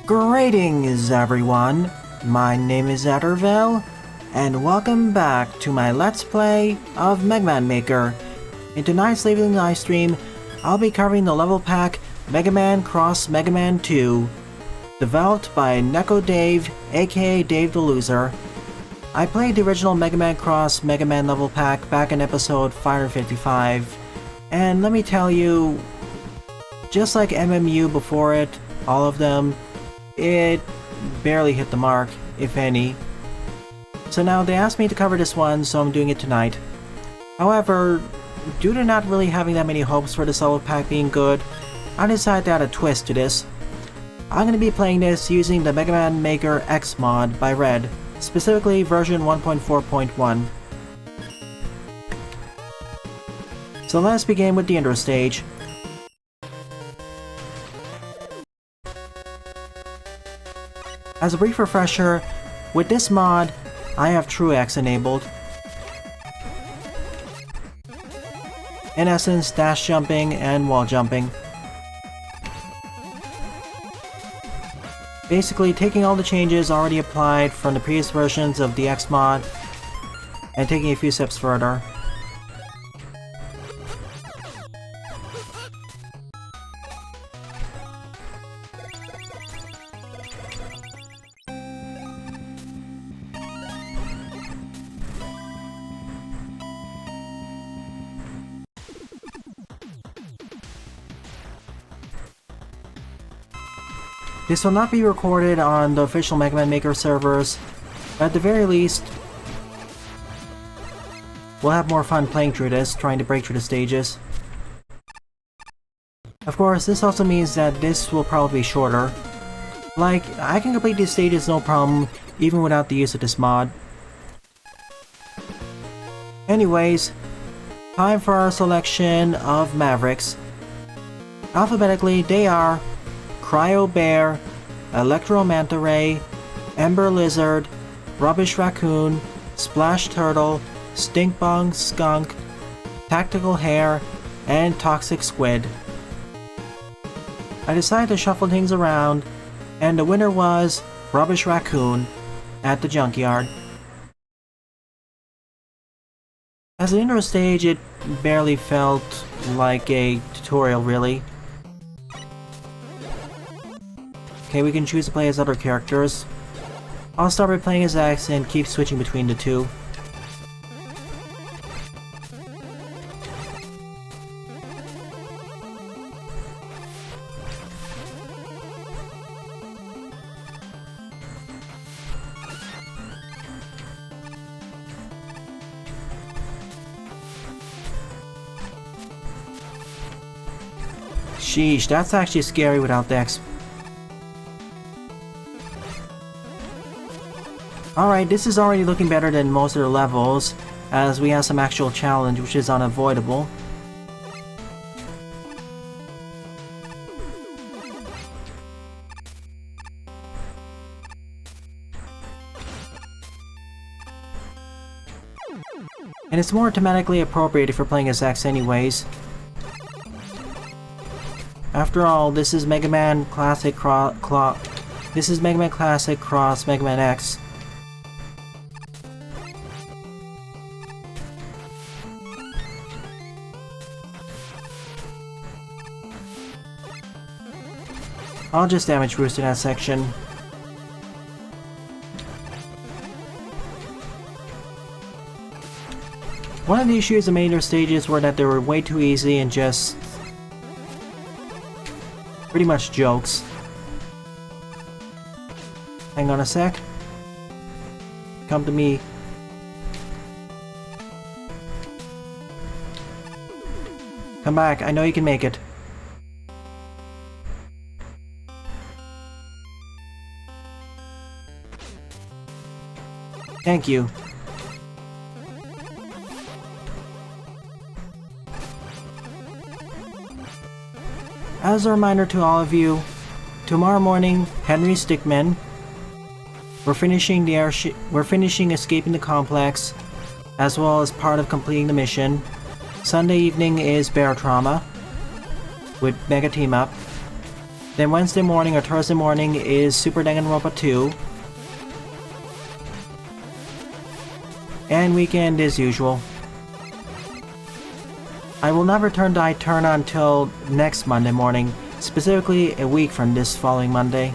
Greetings everyone, my name is Etterville, and welcome back to my Let's Play of Mega Man Maker. In tonight's live stream, I'll be covering the level pack Mega Man X Mega Man 2, developed by Neko Dave, aka Dave the Loser. I played the original Mega Man X Mega Man level pack back in episode 555, and let me tell you, just like MMU before it, all of them, it barely hit the mark, if any. So now they asked me to cover this one, so I'm doing it tonight. However, due to not really having that many hopes for this level pack being good, I decided to add a twist to this. I'm going to be playing this using the Mega Man Maker X mod by Red, specifically version 1.4.1. So let's begin with the intro stage. As a brief refresher, with this mod, I have True X enabled. In essence, dash jumping and wall jumping. Basically, taking all the changes already applied from the previous versions of the X mod and taking a few steps further. This will not be recorded on the official Mega Man Maker servers, but at the very least, we'll have more fun playing through this, trying to break through the stages. Of course, this also means that this will probably be shorter. Like, I can complete these stages no problem, even without the use of this mod. Anyways, time for our selection of Mavericks. Alphabetically, they are Cryo Bear, Electro Manta Ray, Ember Lizard, Rubbish Raccoon, Splash Turtle, Stink Bong Skunk, Tactical Hare, and Toxic Squid. I decided to shuffle things around, and the winner was Rubbish Raccoon at the Junkyard. As an intro stage, it barely felt like a tutorial, really. Okay, we can choose to play as other characters. I'll start by playing as X and keep switching between the two. Sheesh, that's actually scary without the X. Alright, this is already looking better than most of the levels, as we have some actual challenge which is unavoidable. And it's more thematically appropriate if you're playing as X anyways. After all, this is Mega Man Classic this is Mega Man Classic X Mega Man X. I'll just damage boost in that section. One of the issues in major stages were that they were way too easy and just pretty much jokes. Hang on a sec. Come to me. Come back, I know you can make it. Thank you. As a reminder to all of you, tomorrow morning, Henry Stickmin. We're finishing escaping the complex, as well as part of completing the mission. Sunday evening is Bear Trauma with Mega Team Up. Then Wednesday morning or Thursday morning is Super Danganronpa 2. And weekend as usual. I will not return to Eterna until next Monday morning, specifically a week from this following Monday.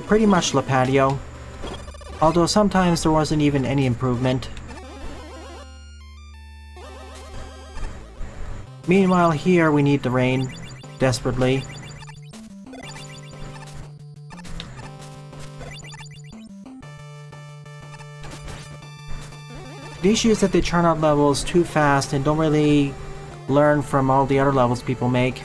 Pretty much La Patio, although sometimes there wasn't even any improvement. Meanwhile here we need the rain, desperately. The issue is that they churn out levels too fast and don't really learn from all the other levels people make.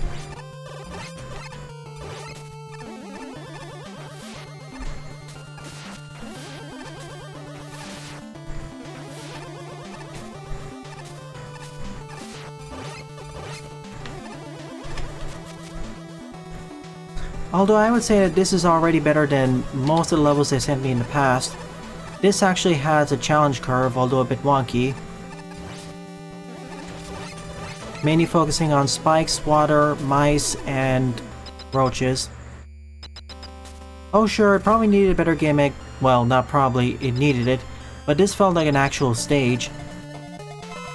Although I would say that this is already better than most of the levels they sent me in the past. This actually has a challenge curve, although a bit wonky. Mainly focusing on spikes, water, mice, and roaches. Oh sure, it probably needed a better gimmick. Well, not probably, it needed it. But this felt like an actual stage.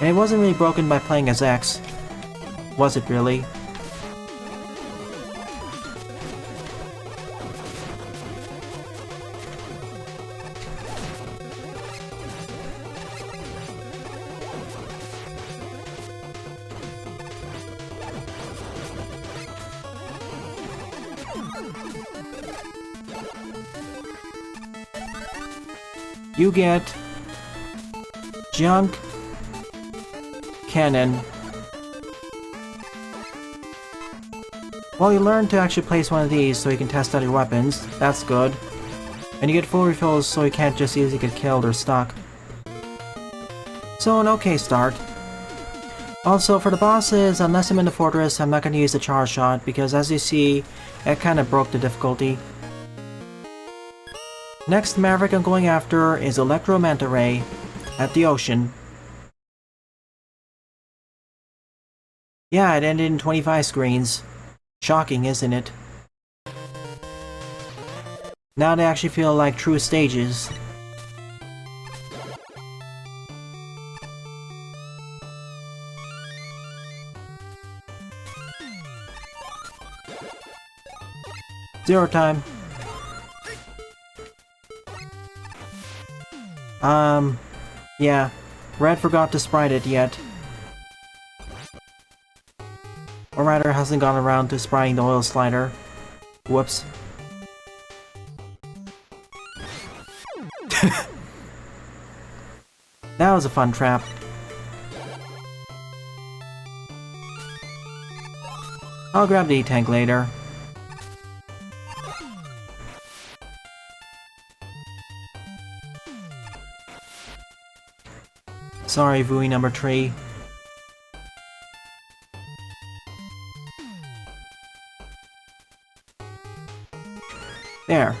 And it wasn't really broken by playing as X. Was it really? You get junk cannon. Well, you learn to actually place one of these so you can test out your weapons. That's good. And you get full refills so you can't just easily get killed or stuck. So an okay start. Also, for the bosses, unless I'm in the fortress, I'm not going to use the charge shot because as you see, it kind of broke the difficulty. Next Maverick I'm going after is Electro Manta Ray at the ocean. Yeah, it ended in 25 screens. Shocking, isn't it? Now they actually feel like true stages. Zero time. Yeah. Red forgot to sprite it yet. Or rather, hasn't gone around to spriting the oil slider. Whoops. That was a fun trap. I'll grab the E-Tank later. Sorry, Vui number 3. There.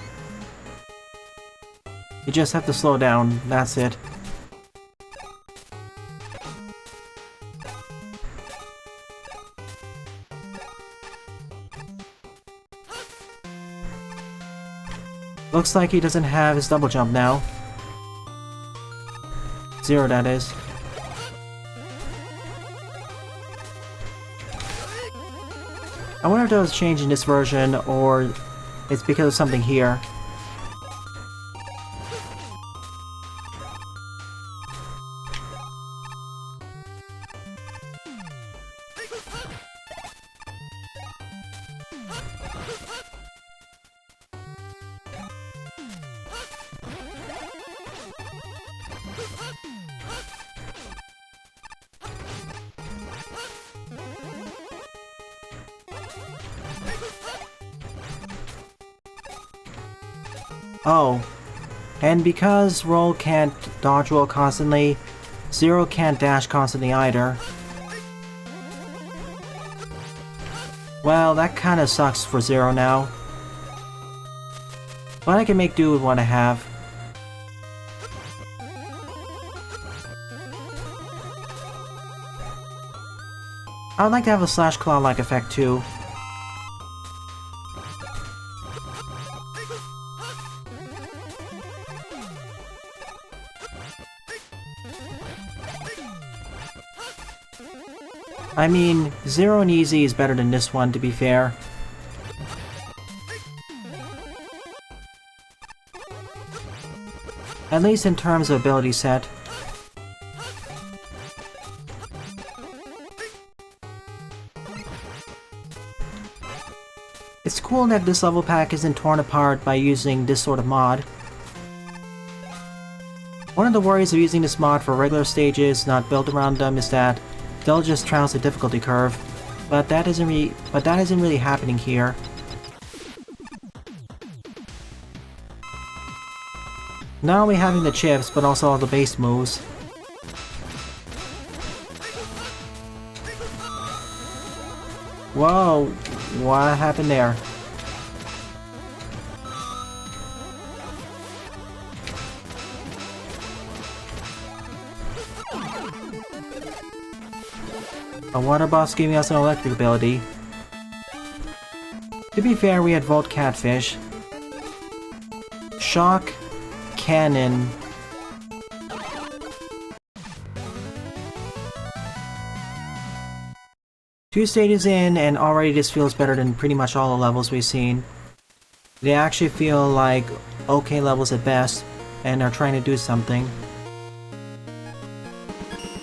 You just have to slow down, that's it. Looks like he doesn't have his double jump now. Zero, that is. I wonder if that was changed in this version, or it's because of something here. Oh, and because Roll can't dodge roll constantly, Zero can't dash constantly either. Well, that kinda sucks for Zero now. But I can make do with what I have. I would like to have a Slash Claw-like effect too. I mean, Zero and Easy is better than this one, to be fair. At least in terms of ability set. It's cool that this level pack isn't torn apart by using this sort of mod. One of the worries of using this mod for regular stages not built around them is that they'll just trounce the difficulty curve, but that isn't really happening here. Not only having the chips, but also all the base moves. Whoa, what happened there? A water boss giving us an electric ability. To be fair, we had Volt Catfish, Shock, Cannon, two stages in, and already this feels better than pretty much all the levels we've seen. They actually feel like okay levels at best, and are trying to do something.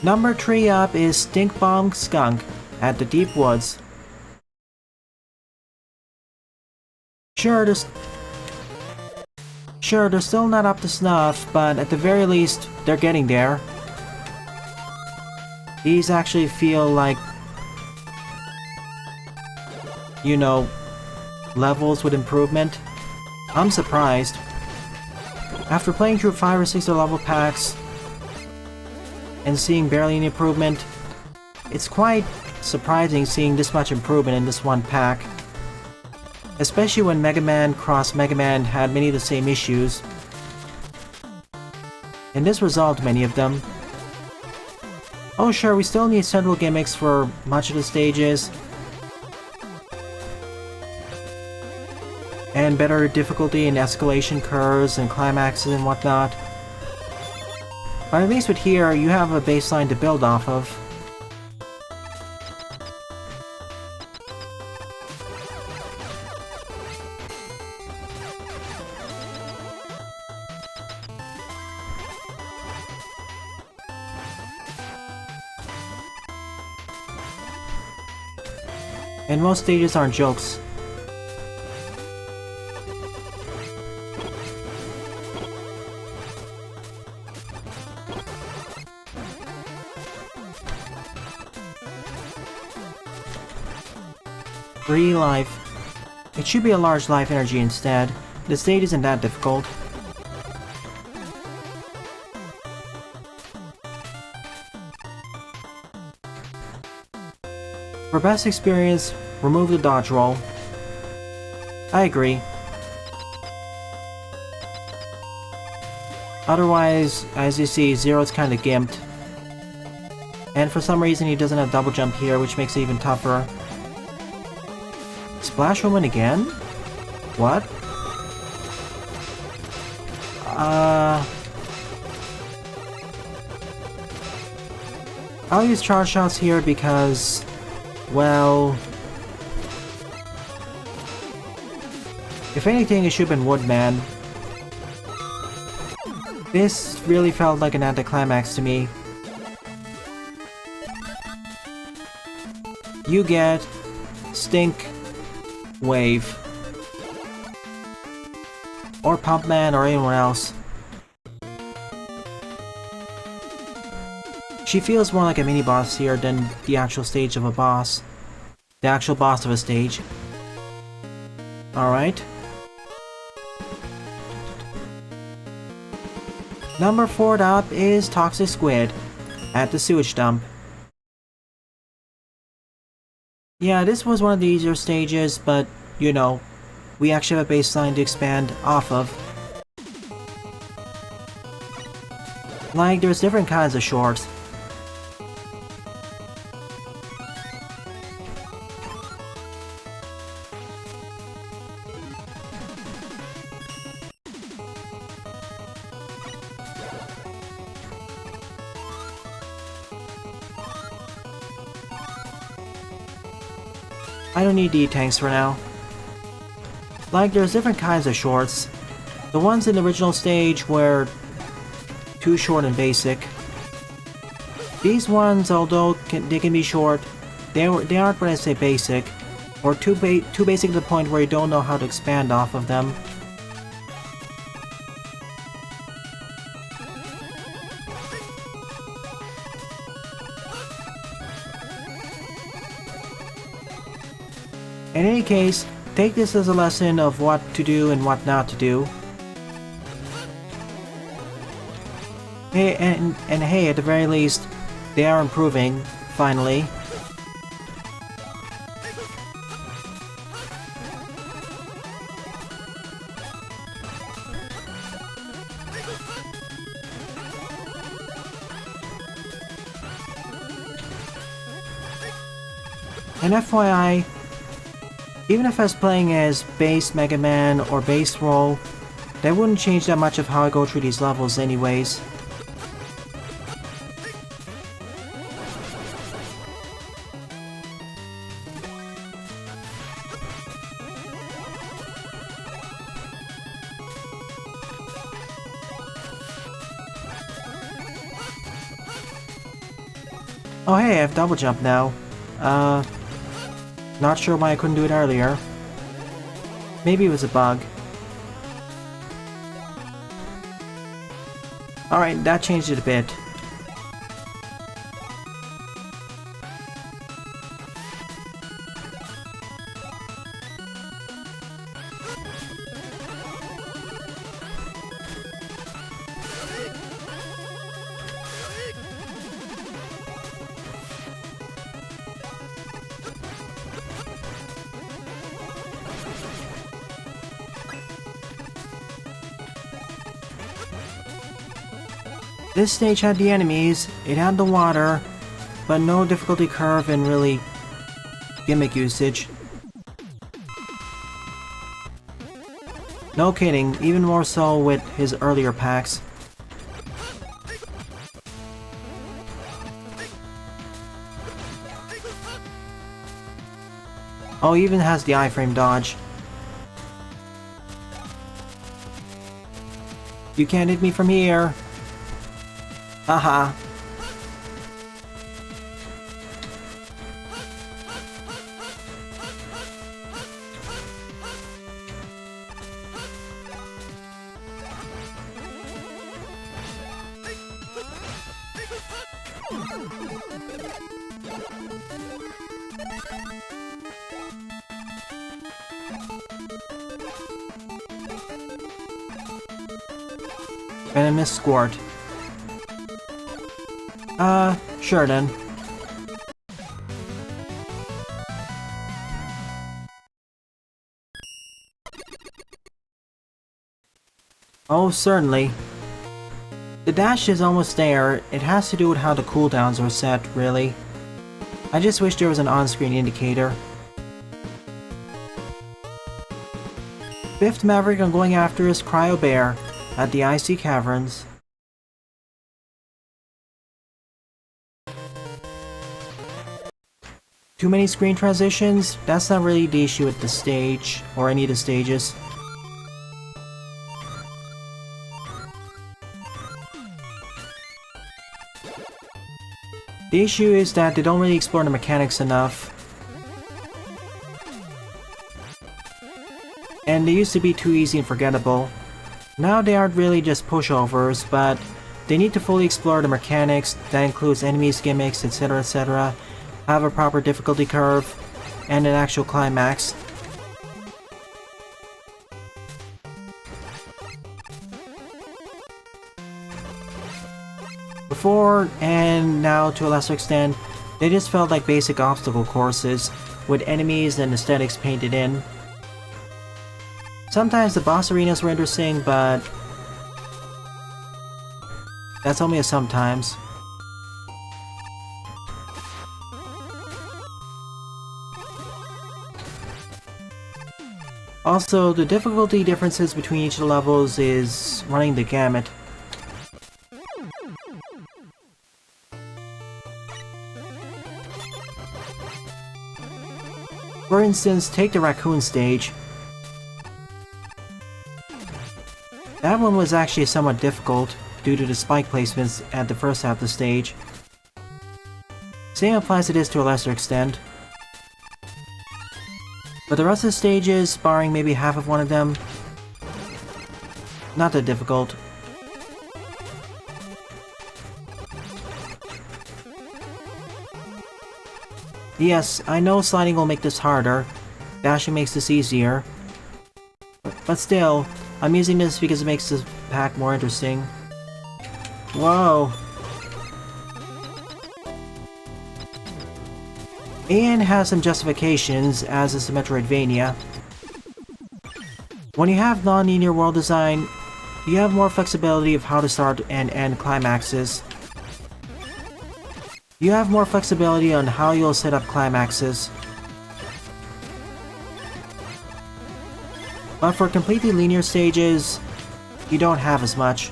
Number 3 up is Stink Bomb Skunk at the Deep Woods. Sure, they're still not up to snuff, but at the very least, they're getting there. These actually feel like, you know, levels with improvement. I'm surprised. After playing through 5 or 6 of the level packs and seeing barely any improvement, it's quite surprising seeing this much improvement in this one pack. Especially when Mega Man Cross Mega Man had many of the same issues. And this resolved many of them. Oh sure, we still need central gimmicks for much of the stages. And better difficulty and escalation curves and climaxes and whatnot. But at least with here, you have a baseline to build off of. And most stages aren't jokes. Free life. It should be a large life energy instead. The stage isn't that difficult. For best experience, remove the dodge roll. I agree. Otherwise, as you see, Zero's kinda gimped. And for some reason he doesn't have double jump here, which makes it even tougher. Splash Woman again? What? I'll use charge shots here because, well, if anything, it should have been Woodman. This really felt like an anticlimax to me. You get Stink Wave. Or Pumpman or anyone else. She feels more like a mini-boss here than the actual stage of a boss. The actual boss of a stage. Alright. Number 4 up is Toxic Squid at the sewage dump. Yeah, this was one of the easier stages, but, you know, we actually have a baseline to expand off of. Like, there's different kinds of shorts. I don't need D-tanks for now. Like, there's different kinds of shorts. The ones in the original stage were too short and basic. These ones, although they can be short, they aren't when I say basic, or too basic to the point where you don't know how to expand off of them. In any case, take this as a lesson of what to do and what not to do. Hey, and hey, at the very least, they are improving, finally. And FYI, even if I was playing as base Mega Man or base Roll, that wouldn't change that much of how I go through these levels anyways. Oh hey, I have double jump now. Not sure why I couldn't do it earlier. Maybe it was a bug. Alright, that changed it a bit. This stage had the enemies, it had the water, but no difficulty curve and really gimmick usage. No kidding, even more so with his earlier packs. Oh, he even has the iframe dodge. You can't hit me from here. Haha. Venomous Squirt. Sure then. Oh, certainly. The dash is almost there. It has to do with how the cooldowns are set, really. I just wish there was an on-screen indicator. Fifth Maverick I'm going after is Cryo Bear at the Icy Caverns. Too many screen transitions? That's not really the issue with the stage, or any of the stages. The issue is that they don't really explore the mechanics enough. And they used to be too easy and forgettable. Now they aren't really just pushovers, but they need to fully explore the mechanics. That includes enemies, gimmicks, etc, etc. Have a proper difficulty curve, and an actual climax. Before, and now to a lesser extent, they just felt like basic obstacle courses, with enemies and aesthetics painted in. Sometimes the boss arenas were interesting, but that's only a sometimes. Also, the difficulty differences between each of the levels is running the gamut. For instance, take the raccoon stage. That one was actually somewhat difficult due to the spike placements at the first half of the stage. Same applies to this to a lesser extent. But the rest of the stages, barring maybe half of one of them, not that difficult. Yes, I know sliding will make this harder. Dashing makes this easier. But still, I'm using this because it makes this pack more interesting. Whoa! And has some justifications, as is the Metroidvania. When you have non-linear world design, you have more flexibility of how to start and end climaxes. You have more flexibility on how you'll set up climaxes. But for completely linear stages, you don't have as much.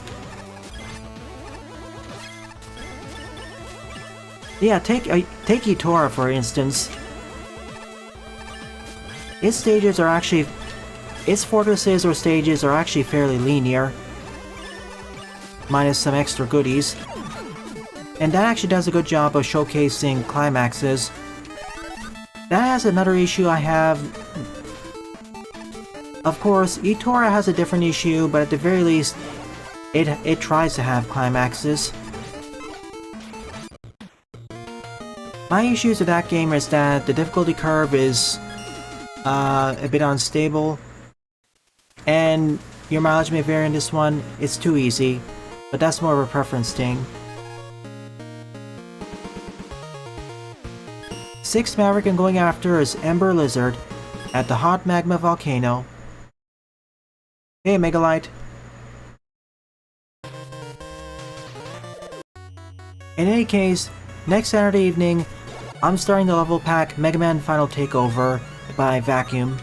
Yeah, take Itora for instance. Its fortresses or stages are actually fairly linear, minus some extra goodies. And that actually does a good job of showcasing climaxes. That has another issue I have. Of course, Itora has a different issue, but at the very least, it tries to have climaxes. My issues with that game is that the difficulty curve is a bit unstable, and your mileage may vary in this one. It's too easy, but that's more of a preference thing. 6th Maverick I'm going after is Ember Lizard at the Hot Magma Volcano. Hey, Megalite. In any case, next Saturday evening, I'm starting the level pack Mega Man Final Takeover by Vacuum.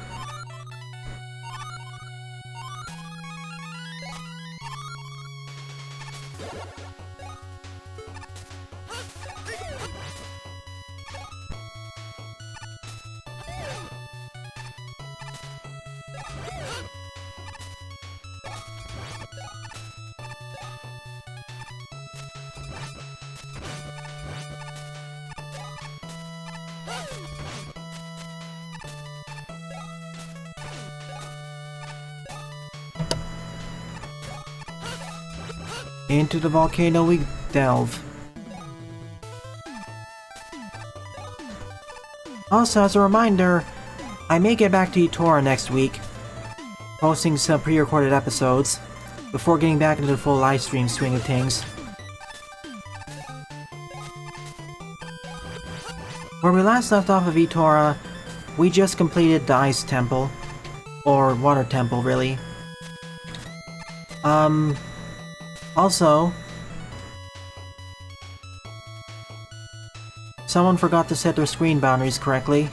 Into the volcano we delve. Also, as a reminder, I may get back to Itora next week, posting some pre-recorded episodes, before getting back into the full livestream swing of things. Where we last left off of Itora, we just completed the Ice Temple, or Water Temple really. Also, someone forgot to set their screen boundaries correctly.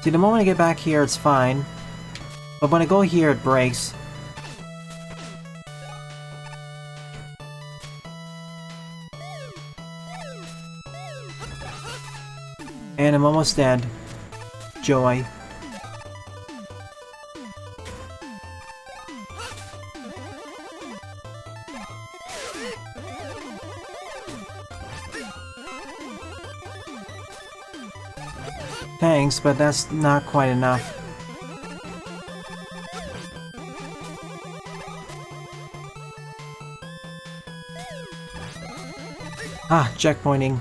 See, the moment I get back here, it's fine. But when I go here, it breaks. And I'm almost dead. Joy. Thanks, but that's not quite enough. Ah, checkpointing.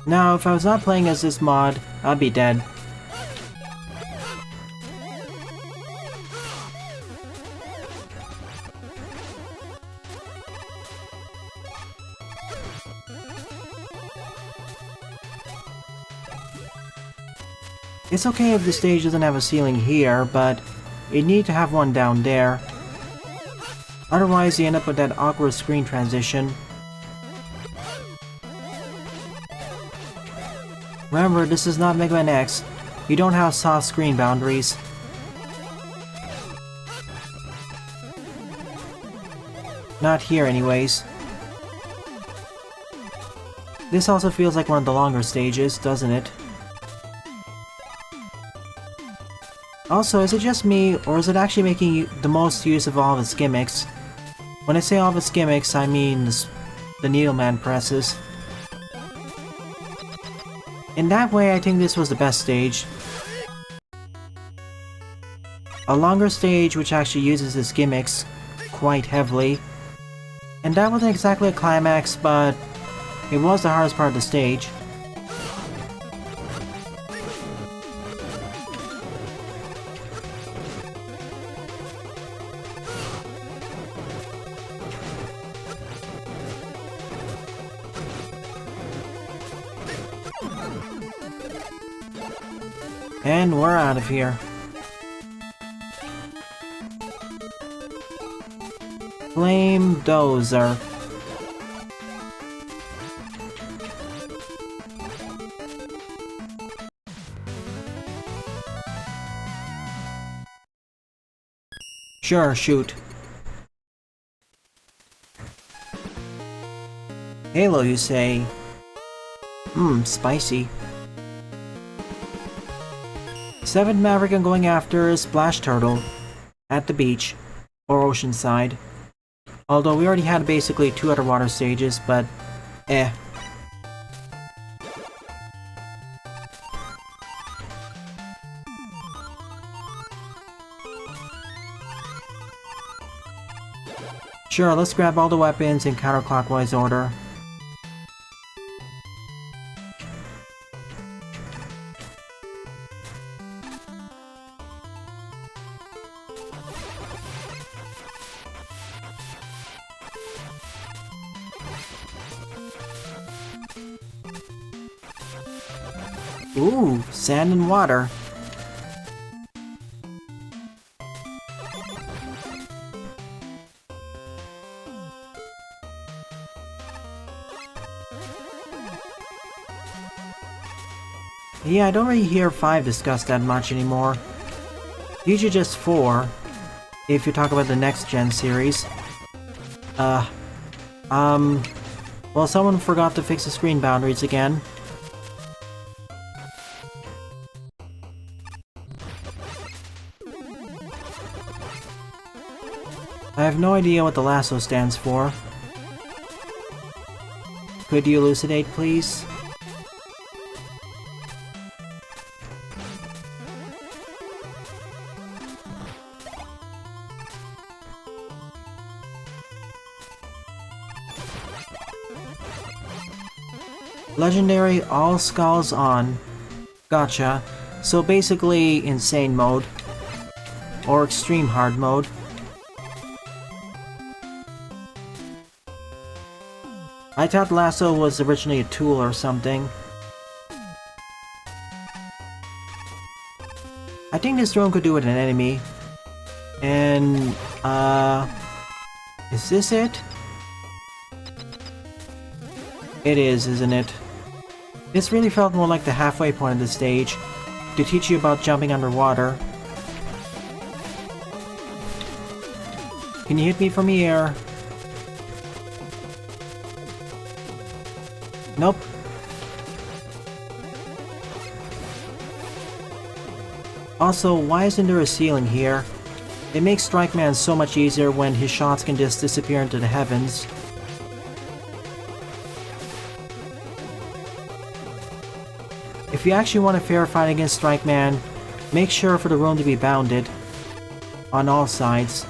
Now, if I was not playing as this mod, I'd be dead. It's okay if the stage doesn't have a ceiling here, but you need to have one down there. Otherwise, you end up with that awkward screen transition. Remember, this is not Mega Man X. You don't have soft screen boundaries. Not here anyways. This also feels like one of the longer stages, doesn't it? Also, is it just me, or is it actually making the most use of all of its gimmicks? When I say all of its gimmicks, I mean the Needleman presses. In that way, I think this was the best stage. A longer stage which actually uses its gimmicks quite heavily. And that wasn't exactly a climax, but it was the hardest part of the stage. And we're out of here. Flame Dozer. Sure, shoot. Halo, you say? Spicy. 7th Maverick I'm going after is Splash Turtle at the beach, or Oceanside. Although we already had basically 2 other water stages, but eh. Sure, let's grab all the weapons in counterclockwise order. Ooh, sand and water. Yeah, I don't really hear 5 discussed that much anymore. Usually just 4, if you talk about the next gen series. Well, someone forgot to fix the screen boundaries again. I have no idea what the lasso stands for. Could you elucidate, please? Legendary all skulls on. Gotcha. So basically insane mode. Or extreme hard mode. I thought lasso was originally a tool or something. I think this drone could do with an enemy. And, is this it? It is, isn't it? This really felt more like the halfway point of the stage, to teach you about jumping underwater. Can you hit me from the air? Nope. Also, why isn't there a ceiling here? It makes Strike Man so much easier when his shots can just disappear into the heavens. If you actually want a fair fight against Strike Man, make sure for the room to be bounded. On all sides.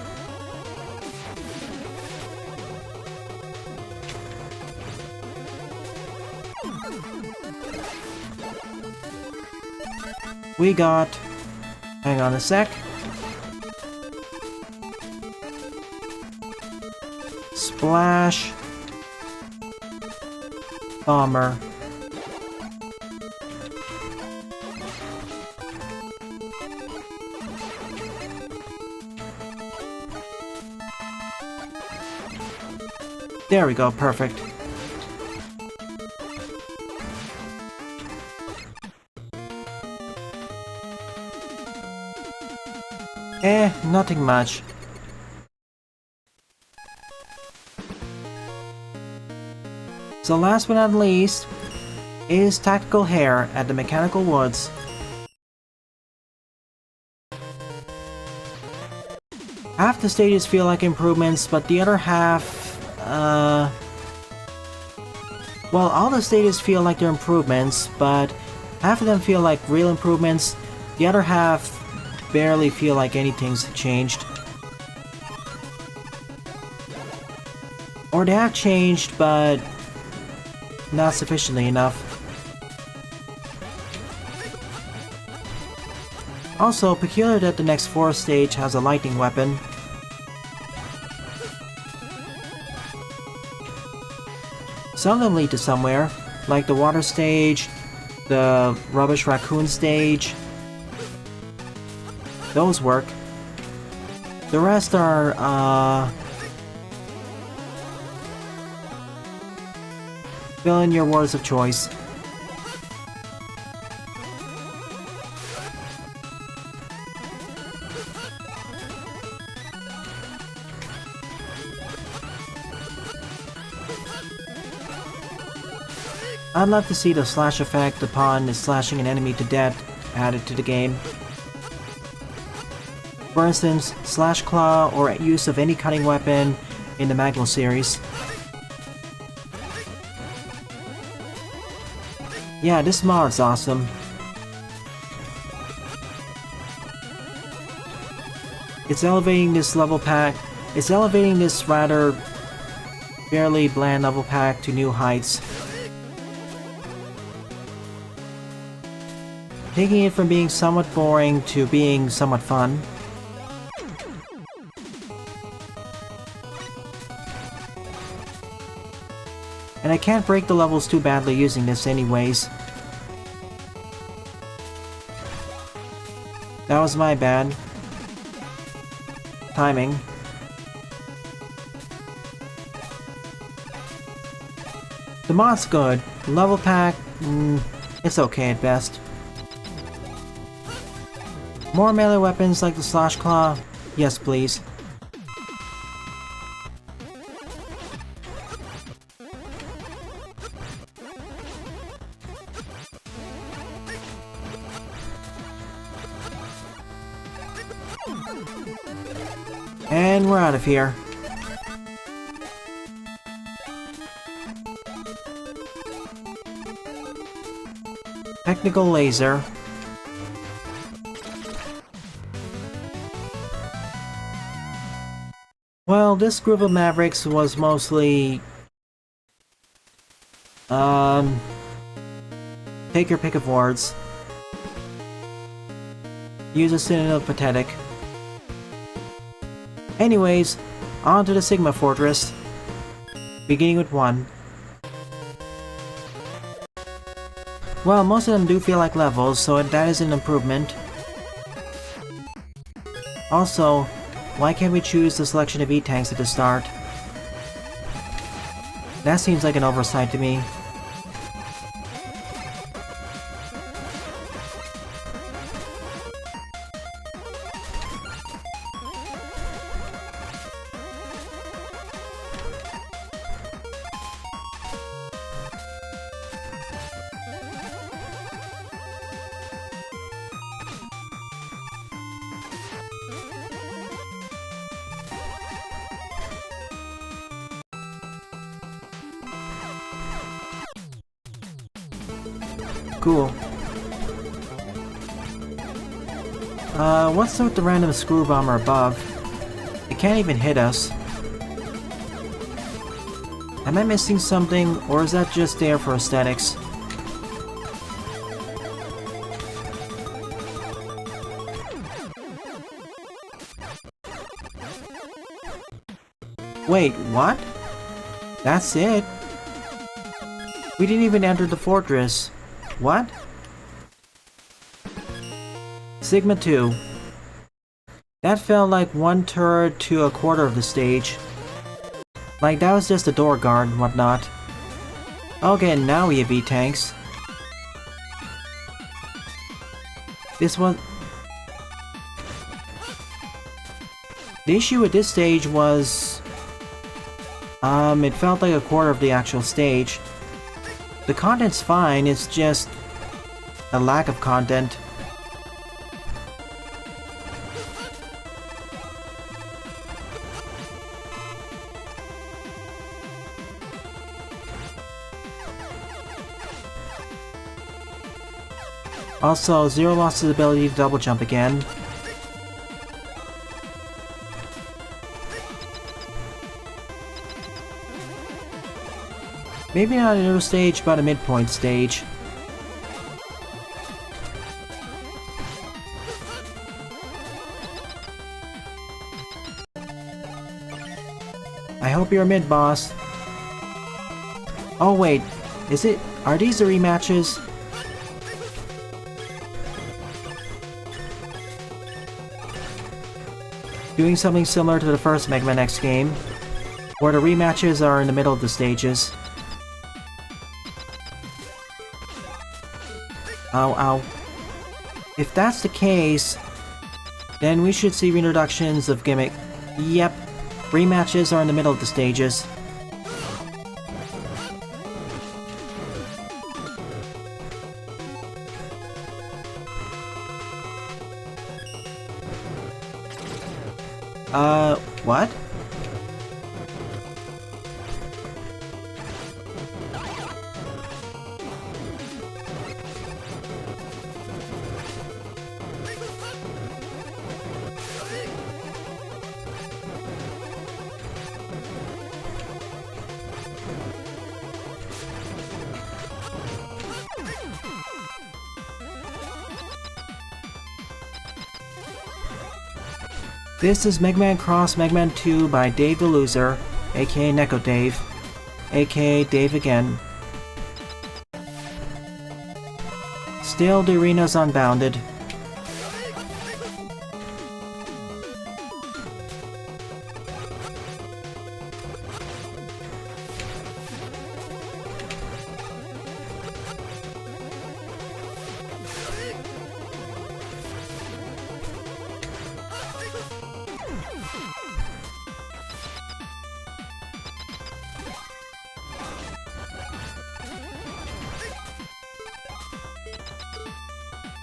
We got... hang on a sec. Splash... Bomber. There we go, perfect. Nothing much. So last but not least is Tactical Hair at the Mechanical Woods. Half the stages feel like improvements, but the other half, well, all the stages feel like they're improvements, but half of them feel like real improvements. The other half barely feel like anything's changed. Or they have changed, but not sufficiently enough. Also, peculiar that the next 4th stage has a lightning weapon. Some of them lead to somewhere, like the water stage, the rubbish raccoon stage. Those work. The rest are, fill in your words of choice. I'd love to see the slash effect upon slashing an enemy to death added to the game. For instance, Slash Claw or use of any cutting weapon in the Maglo series. Yeah, this mod's awesome. It's elevating this level pack. It's elevating this rather fairly bland level pack to new heights. Taking it from being somewhat boring to being somewhat fun. And I can't break the levels too badly using this anyways. That was my bad. Timing. The mod's good. Level pack, it's okay at best. More melee weapons like the Slash Claw? Yes, please. And we're out of here. Technical laser. Well, this group of Mavericks was mostly... take your pick of words. Use a synonym of pathetic. Anyways, on to the Sigma Fortress. Beginning with 1. Well, most of them do feel like levels, so that is an improvement. Also, why can't we choose the selection of E-tanks at the start? That seems like an oversight to me. Cool. What's with the random screw bomber above? It can't even hit us. Am I missing something, or is that just there for aesthetics? Wait, what? That's it? We didn't even enter the fortress. What? Sigma 2. That felt like 1/3 to 1/4 of the stage. Like that was just a door guard and whatnot. Okay, now we have E-tanks. This was... The issue with this stage was... it felt like 1/4 of the actual stage. The content's fine, it's just a lack of content. Also, Zero lost his ability to double jump again. Maybe not a middle stage, but a midpoint stage. I hope you're a mid-boss. Oh wait, are these the rematches? Doing something similar to the first Mega Man X game, where the rematches are in the middle of the stages. Ow, ow. If that's the case, then we should see reintroductions of gimmick. Yep, rematches are in the middle of the stages. What? This is Mega Man Cross Mega Man 2 by Dave the Loser, aka Neko Dave, aka Dave again. Still, the arena's unbounded.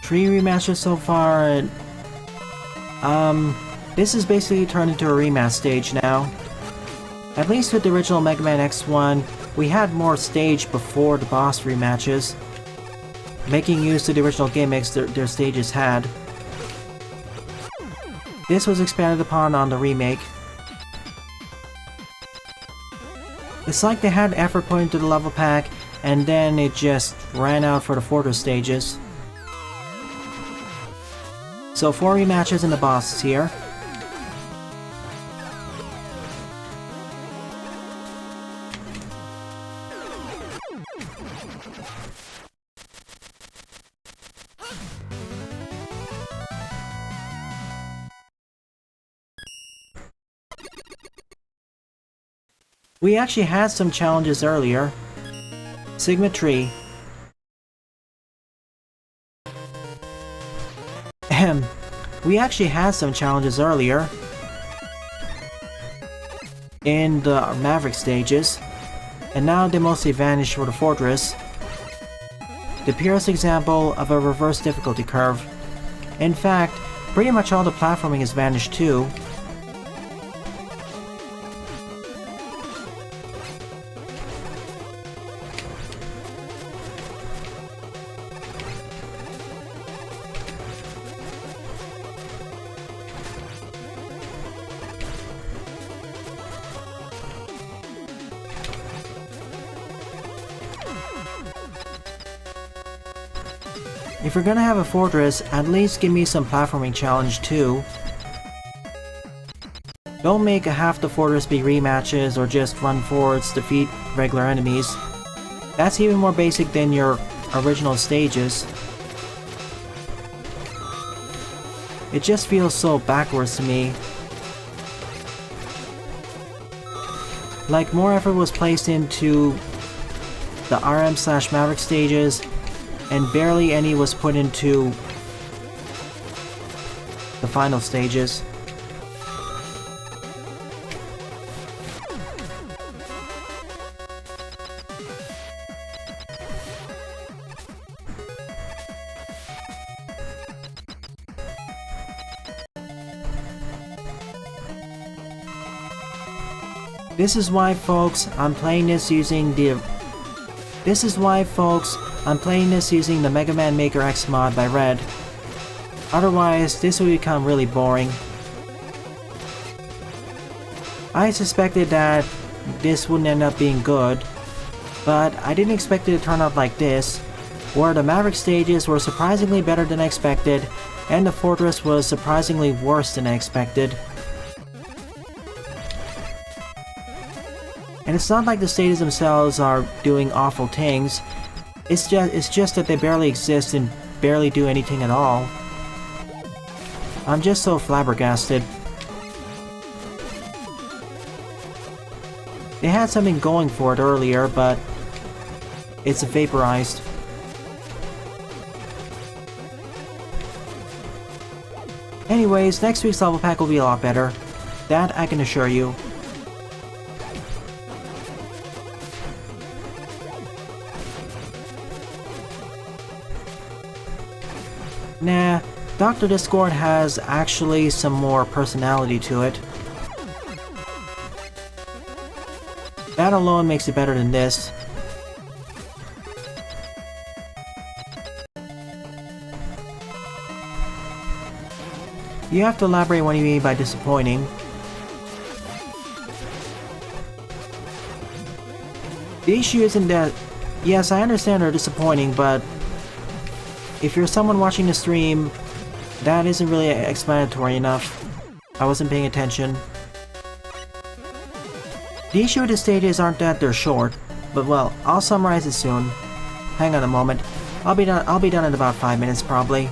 Three rematches so far, and this is basically turned into a rematch stage now. At least with the original Mega Man X1, we had more stage before the boss rematches, making use of the original gimmicks their stages had. This was expanded upon on the remake. It's like they had effort put into the level pack, and then it just ran out for the Fortress stages. So 4 rematches and the boss is here. We actually had some challenges earlier. Sigma Tree. We actually had some challenges earlier in the Maverick stages, and now they mostly vanish for the Fortress. The purest example of a reverse difficulty curve. In fact, pretty much all the platforming has vanished too. If you're gonna have a Fortress, at least give me some platforming challenge too. Don't make half the Fortress be rematches or just run forwards, defeat regular enemies. That's even more basic than your original stages. It just feels so backwards to me. Like more effort was placed into the RM/Maverick stages, and barely any was put into the final stages. This is why, folks, I'm playing this using the Mega Man Maker X mod by Red. Otherwise, this would become really boring. I suspected that this wouldn't end up being good, but I didn't expect it to turn out like this, where the Maverick stages were surprisingly better than I expected, and the Fortress was surprisingly worse than I expected. And it's not like the stages themselves are doing awful things, it's just that they barely exist and barely do anything at all. I'm just so flabbergasted. They had something going for it earlier, but it's vaporized. Anyways, next week's level pack will be a lot better. That I can assure you. Nah, Dr. Discord has actually some more personality to it. That alone makes it better than this. You have to elaborate what you mean by disappointing. The issue isn't that... Yes, I understand they're disappointing, but... if you're someone watching the stream, that isn't really explanatory enough. I wasn't paying attention. The issue with the stages aren't that they're short, but well, I'll summarize it soon. Hang on a moment. I'll be done in about 5 minutes probably.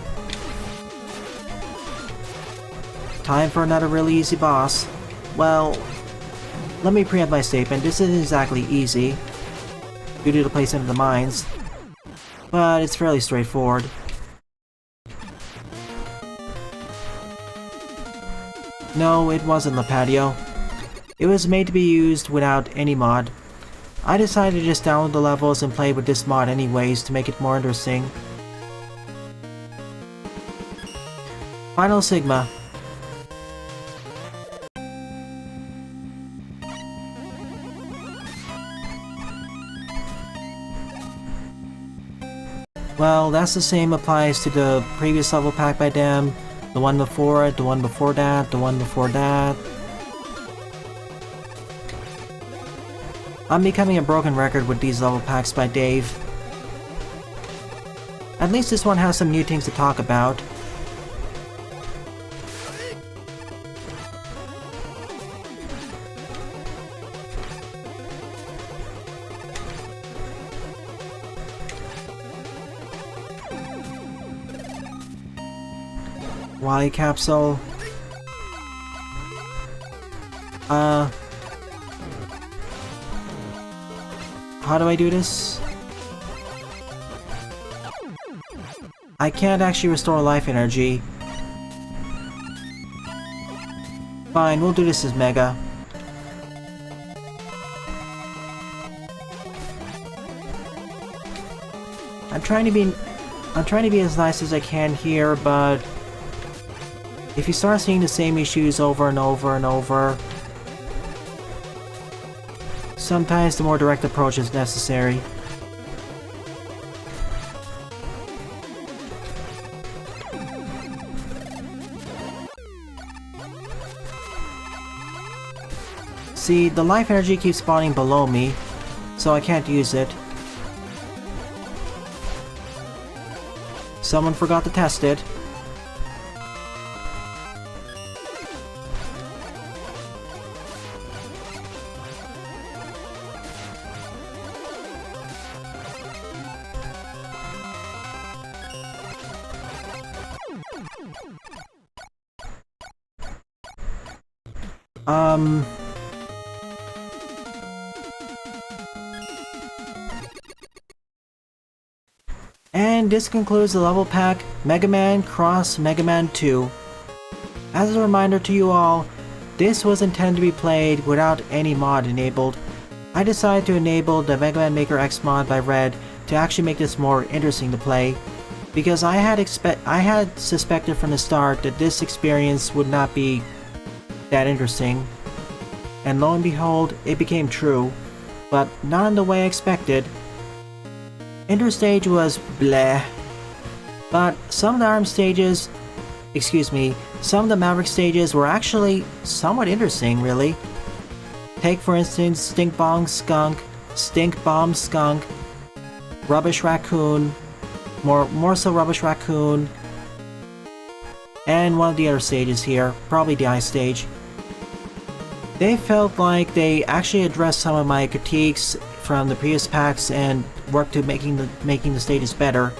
Time for another really easy boss. Well, let me preempt my statement. This isn't exactly easy, due to the placement of the mines, but it's fairly straightforward. No, it wasn't the patio. It was made to be used without any mod. I decided to just download the levels and play with this mod anyways to make it more interesting. Final Sigma. Well, that's the same applies to the previous level pack by them, the one before it, the one before that, the one before that. I'm becoming a broken record with these level packs by Dave. At least this one has some new things to talk about. Wally capsule. How do I do this? I can't actually restore life energy. Fine, we'll do this as Mega. I'm trying to be as nice as I can here, but if you start seeing the same issues over and over and over, sometimes the more direct approach is necessary. See, the life energy keeps spawning below me, so I can't use it. Someone forgot to test it. And this concludes the level pack Mega Man Cross Mega Man 2. As a reminder to you all, this was intended to be played without any mod enabled. I decided to enable the Mega Man Maker X mod by Red to actually make this more interesting to play, because I had suspected from the start that this experience would not be that interesting. and lo and behold, it became true, but not in the way I expected. Interstage was bleh, but some of the some of the Maverick stages were actually somewhat interesting, really. Take for instance Stink Bomb Skunk, Rubbish Raccoon, more so Rubbish Raccoon, and one of the other stages here, probably the ice stage. They felt like they actually addressed some of my critiques from the previous packs and worked to making the stages better.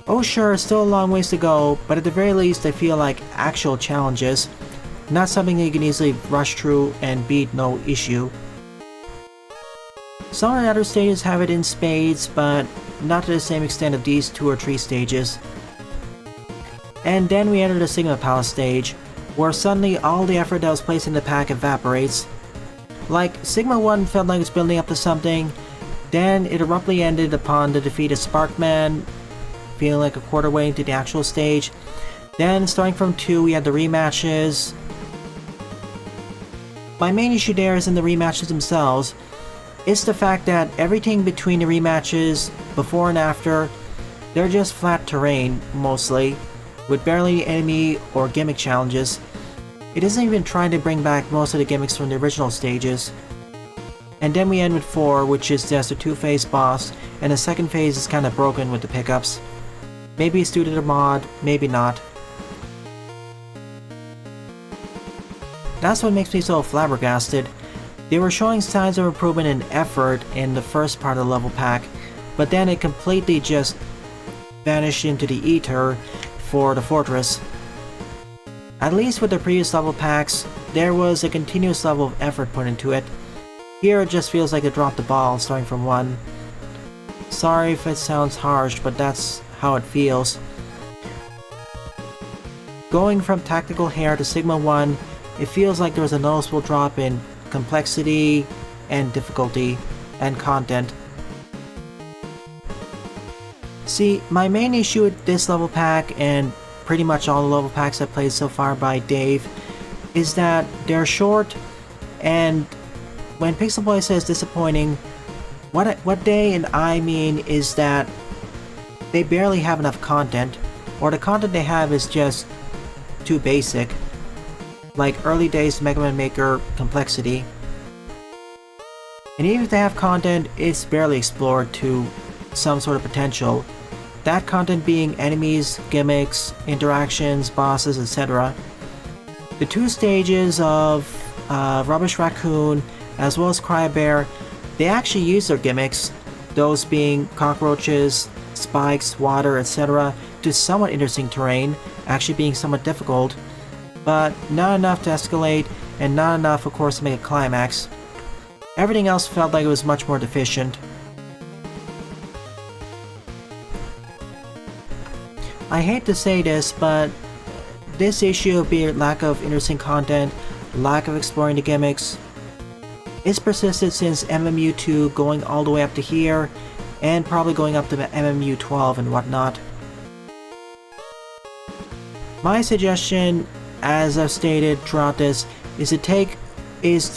Oh sure, still a long ways to go, but at the very least they feel like actual challenges, not something that you can easily rush through and beat no issue. Some of the other stages have it in spades, but not to the same extent of these 2 or 3 stages. And then we enter the Sigma Palace stage, where suddenly all the effort that was placed in the pack evaporates. Like, Sigma 1 felt like it's building up to something, then it abruptly ended upon the defeat of Sparkman, feeling like a quarter way into the actual stage. Then, starting from 2, we had the rematches. My main issue there isn't the rematches themselves, it's the fact that everything between the rematches, before and after, they're just flat terrain, mostly, with barely enemy or gimmick challenges. It isn't even trying to bring back most of the gimmicks from the original stages. And then we end with 4, which is just a 2-phase boss, and the second phase is kinda broken with the pickups. Maybe it's due to the mod, maybe not. That's what makes me so flabbergasted. They were showing signs of improvement and effort in the first part of the level pack, but then it completely just vanished into the ether for the fortress. At least with the previous level packs, there was a continuous level of effort put into it. Here it just feels like they dropped the ball starting from 1. Sorry if it sounds harsh, but that's how it feels. Going from Tactical Hair to Sigma 1, it feels like there was a noticeable drop in complexity and difficulty and content. See, my main issue with this level pack, and pretty much all the level packs I've played so far by Dave, is that they're short, and when Pixel Boy says disappointing, what they and I mean is that they barely have enough content, or the content they have is just too basic, like early days Mega Man Maker complexity. And even if they have content, it's barely explored to some sort of potential. That content being enemies, gimmicks, interactions, bosses, etc. The 2 stages of Rubbish Raccoon as well as Cry-Bear, they actually use their gimmicks, those being cockroaches, spikes, water, etc., to somewhat interesting terrain, actually being somewhat difficult, but not enough to escalate, and not enough, of course, to make a climax. Everything else felt like it was much more deficient. I hate to say this, but this issue, be it lack of interesting content, lack of exploring the gimmicks, it's persisted since MMU2 going all the way up to here, and probably going up to MMU12 and whatnot. My suggestion, as I've stated throughout this, is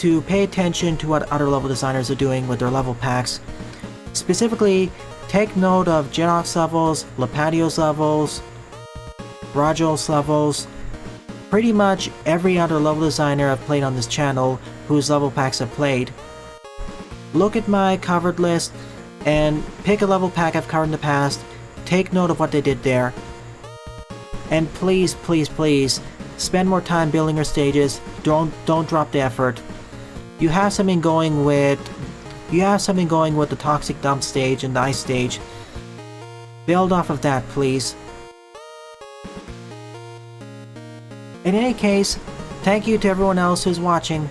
to pay attention to what other level designers are doing with their level packs. Specifically, take note of Jenox levels, Lapatio's levels, Rajo's levels, pretty much every other level designer I've played on this channel whose level packs I've played. Look at my covered list and pick a level pack I've covered in the past, take note of what they did there. And please, please, please, spend more time building your stages, don't drop the effort. You have something going with the Toxic Dump stage and the Ice stage. Build off of that, please. In any case, thank you to everyone else who's watching.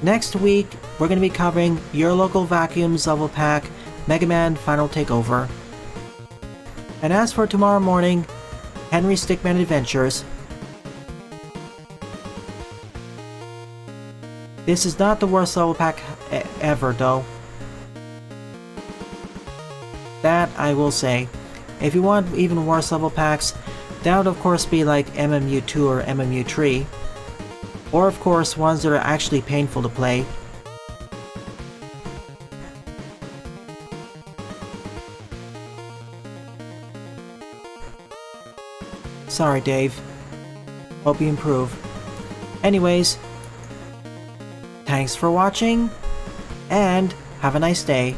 Next week, we're going to be covering Your Local Vacuum's level pack, Mega Man Final Takeover. And as for tomorrow morning, Henry Stickman Adventures. This is not the worst level pack ever, though. That I will say. If you want even worse level packs, that would of course be like MMU2 or MMU3. or of course ones that are actually painful to play. Sorry, Dave. Hope you improve. Anyways, thanks for watching, and have a nice day.